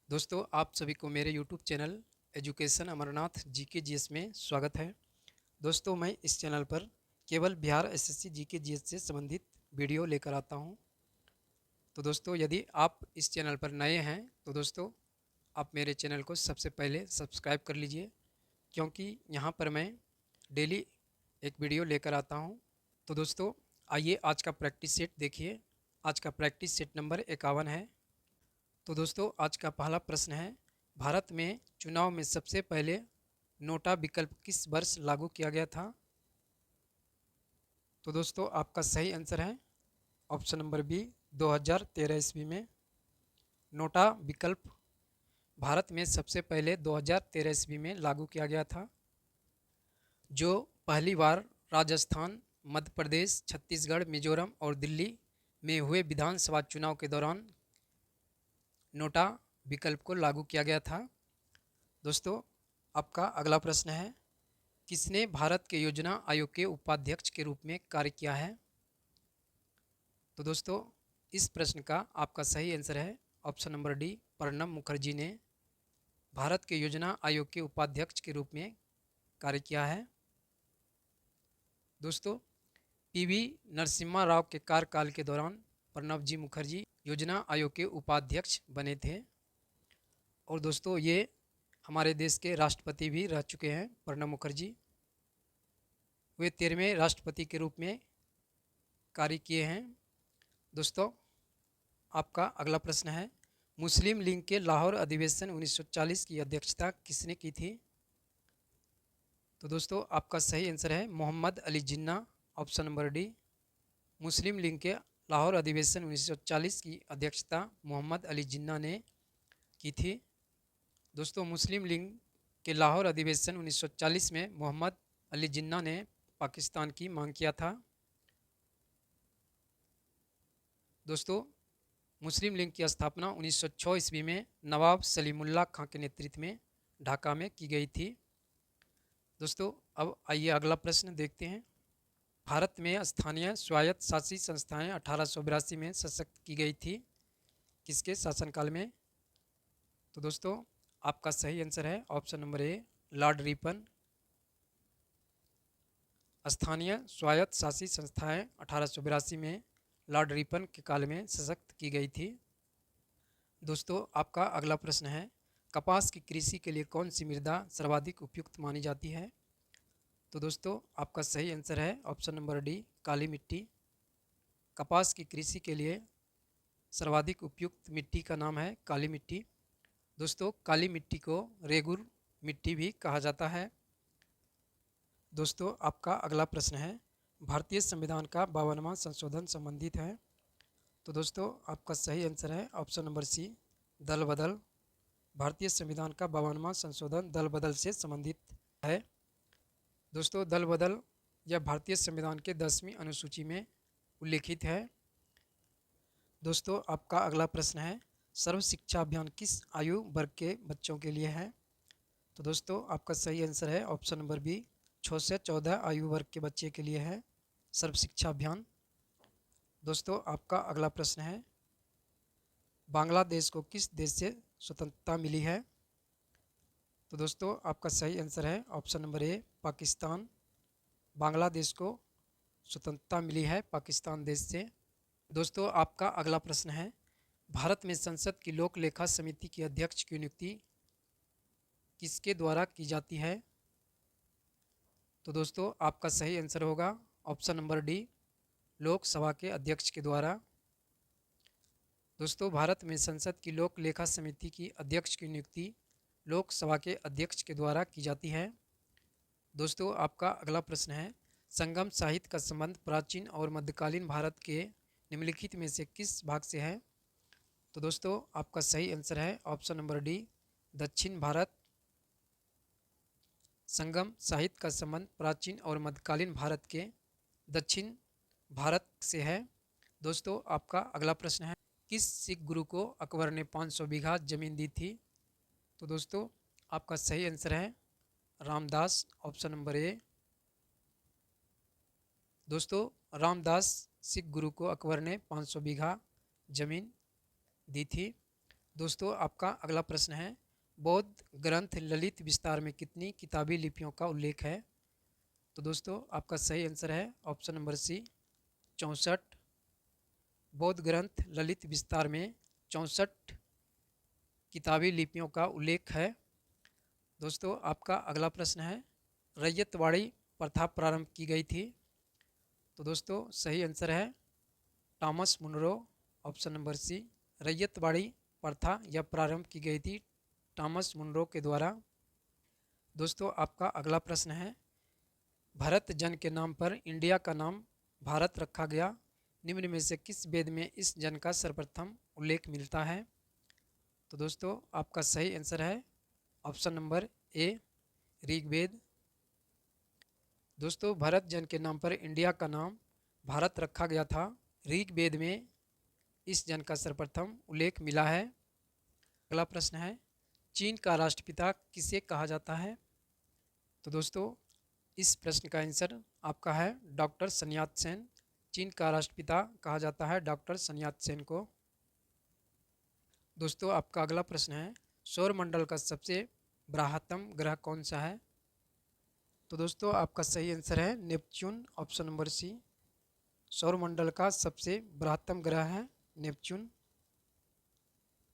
दोस्तों, आप सभी को मेरे YouTube channel education Amarnath GK GS में स्वागत है। दोस्तों, मैं इस चैनल पर केवल बिहार एसएससी जीके जीएस से संबंधित वीडियो लेकर आता हूं। तो दोस्तों, यदि आप इस चैनल पर नए हैं तो दोस्तों आप मेरे चैनल को सबसे पहले सब्सक्राइब कर लीजिए, क्योंकि यहाँ पर मैं डेली एक वीडियो लेकर आता हूँ। तो दोस्तों, आइए आज का प्रैक्टिस सेट देखिए। आज का प्रैक्टिस सेट नंबर 51 है। तो दोस्तों, आज का पहला प्रश्न है, भारत में चुनाव में सबसे पहले नोटा विकल्प किस वर्ष लागू किया गया था? तो दोस्तों, आपका सही आंसर है ऑप्शन नंबर बी, 2013 ईस्वी में नोटा विकल्प भारत में सबसे पहले 2013 ईस्वी में लागू किया गया था, जो पहली बार राजस्थान, मध्य प्रदेश, छत्तीसगढ़, मिजोरम और दिल्ली में हुए विधानसभा चुनाव के दौरान नोटा विकल्प को लागू किया गया था। दोस्तों, आपका अगला प्रश्न है, किसने भारत के योजना आयोग के उपाध्यक्ष के रूप में कार्य किया है? तो दोस्तों, इस प्रश्न का आपका सही आंसर है option number D, Pranab Mukherjee ने भारत के योजना आयोग के उपाध्यक्ष के रूप में कार्य किया है। दोस्तों, पीवी नरसिम्हा राव के कार्यकाल के दौरान प्रणब जी मुखर्जी योजना आयोग के उपाध्यक्ष बने थे। और दोस्तों, ये हमारे देश के राष्ट्रपति भी रह चुके हैं। प्रणब मुखर्जी वे 13वें राष्ट्रपति के रूप में कार्य किए हैं। दोस्तों, आपका अगला प्रश्न है, मुस्लिम लीग के लाहौर अधिवेशन 1940 की अध्यक्षता किसने की थी? तो दोस्तों, आपका सही आंसर है Mohammad Ali Jinnah, option number D. मुस्लिम लीग के लाहौर अधिवेशन 1940 की अध्यक्षता मोहम्मद अली जिन्ना ने की थी। दोस्तों, मुस्लिम लीग के लाहौर अधिवेशन 1940 में मोहम्मद अली जिन्ना ने पाकिस्तान की मांग किया था। दोस्तों, मुस्लिम लीग की स्थापना 1906 ईस्वी में नवाब सलीमुल्लाह खां के नेतृत्व में ढाका में की गई थी। दोस्तों, अब आइए अगला प्रश्न देखते हैं। भारत में स्थानीय स्वायत्त शासी संस्थाएं 1882 में सशक्त की गई थी, किसके शासनकाल में? तो दोस्तों, आपका सही आंसर है option number A, Lord Ripon. स्थानीय स्वायत्त शासी संस्थाएं 1882 में लॉर्ड रिपन के काल में सशक्त की गई थी। दोस्तों, आपका अगला प्रश्न है, कपास की कृषि के लिए कौन सी मृदा सर्वाधिक उपयुक्त मानी जाती है? तो दोस्तों, आपका सही आंसर है ऑप्शन नंबर डी, काली मिट्टी। कपास की कृषि के लिए सर्वाधिक उपयुक्त मिट्टी का नाम है काली मिट्टी। दोस्तों, काली मिट्टी को रेगुर मिट्टी भी कहा जाता है। दोस्तों, आपका अगला प्रश्न है, भारतीय संविधान का 52वां संशोधन संबंधित है। तो दोस्तों, आपका सही आंसर है ऑप्शन नंबर सी, दल बदल। भारतीय संविधान का 52वां संशोधन दल बदल से संबंधित है। दोस्तों, दल बदल यह भारतीय संविधान के 10वीं अनुसूची में उल्लेखित है। दोस्तों, आपका अगला प्रश्न है, सर्व शिक्षा अभियान किस आयु वर्ग के बच्चों के लिए है? तो दोस्तों, आपका सही आंसर है ऑप्शन नंबर बी, 6 से 14 आयु वर्ग के बच्चे के लिए है सर्व शिक्षा अभियान। दोस्तों, आपका अगला प्रश्न है, बांग्लादेश को किस देश से स्वतंत्रता मिली है? तो दोस्तों, आपका सही आंसर है option number A, Pakistan. Bangladesh को स्वतंत्रता मिली है पाकिस्तान देश से। दोस्तों, आपका अगला प्रश्न है, भारत में संसद की लोक लेखा समिति की अध्यक्ष की नियुक्ति किसके द्वारा की जाती है? तो दोस्तों, आपका सही आंसर होगा ऑप्शन नंबर डी, लोकसभा के अध्यक्ष के द्वारा। दोस्तों, भारत में संसद की लोक लेखा समिति की अध्यक्ष की नियुक्ति लोकसभा के अध्यक्ष के द्वारा की जाती है। दोस्तों, आपका अगला प्रश्न है, संगम साहित्य का संबंध प्राचीन और मध्यकालीन भारत के निम्नलिखित में से किस भाग से है? तो दोस्तों, आपका सही आंसर है ऑप्शन नंबर डी, दक्षिण भारत। संगम साहित्य का संबंध प्राचीन और मध्यकालीन भारत के दक्षिण भारत से है। दोस्तों, आपका अगला प्रश्न है, किस सिख गुरु को अकबर ने 500 बीघा जमीन दी थी? तो दोस्तों, आपका सही आंसर है रामदास, ऑप्शन नंबर ए। दोस्तों, रामदास सिख गुरु को अकबर ने 500 बीघा जमीन दी थी। दोस्तों आपका अगला प्रश्न है, बौद्ध ग्रंथ ललित विस्तार में कितनी किताबी लिपियों का उल्लेख है? तो दोस्तों आपका सही आंसर है ऑप्शन नंबर सी, 64। बौद्ध ग्रंथ ललित विस्तार में 64 किताबी लिपियों का उल्लेख है। दोस्तों आपका अगला प्रश्न है, रैयतवाड़ी प्रथा प्रारंभ की गई थी? तो दोस्तों सही आंसर है Thomas Munro, option number C. Ryotwari प्रथा यह प्रारंभ की गई थी टॉमस मुनरो के द्वारा। दोस्तों आपका अगला प्रश्न है, भरत जन के नाम पर इंडिया का नाम भारत रखा गया, निम्न में से किस वेद में इस जन का सर्वप्रथम उल्लेख मिलता है? तो दोस्तों आपका सही आंसर है ऑप्शन नंबर ए, ऋग्वेद। दोस्तों भरत जन के नाम पर इंडिया का नाम भारत रखा गया था, ऋग्वेद में इस जन का सर्वप्रथम उल्लेख मिला है। अगला प्रश्न है, चीन का राष्ट्रपिता किसे कहा जाता है? तो दोस्तों इस प्रश्न का आंसर आपका है डॉक्टर sun यat-sen। चीन का राष्ट्रपिता कहा जाता है डॉक्टर sun यat-sen को। दोस्तों आपका अगला प्रश्न है, सौरमंडल का सबसे बृहत्तम ग्रह कौन सा है? तो दोस्तों आपका सही आंसर है नेपच्यून, ऑप्शन नंबर सी। सौरमंडल का सबसे बृहत्तम ग्रह है नेपच्यून।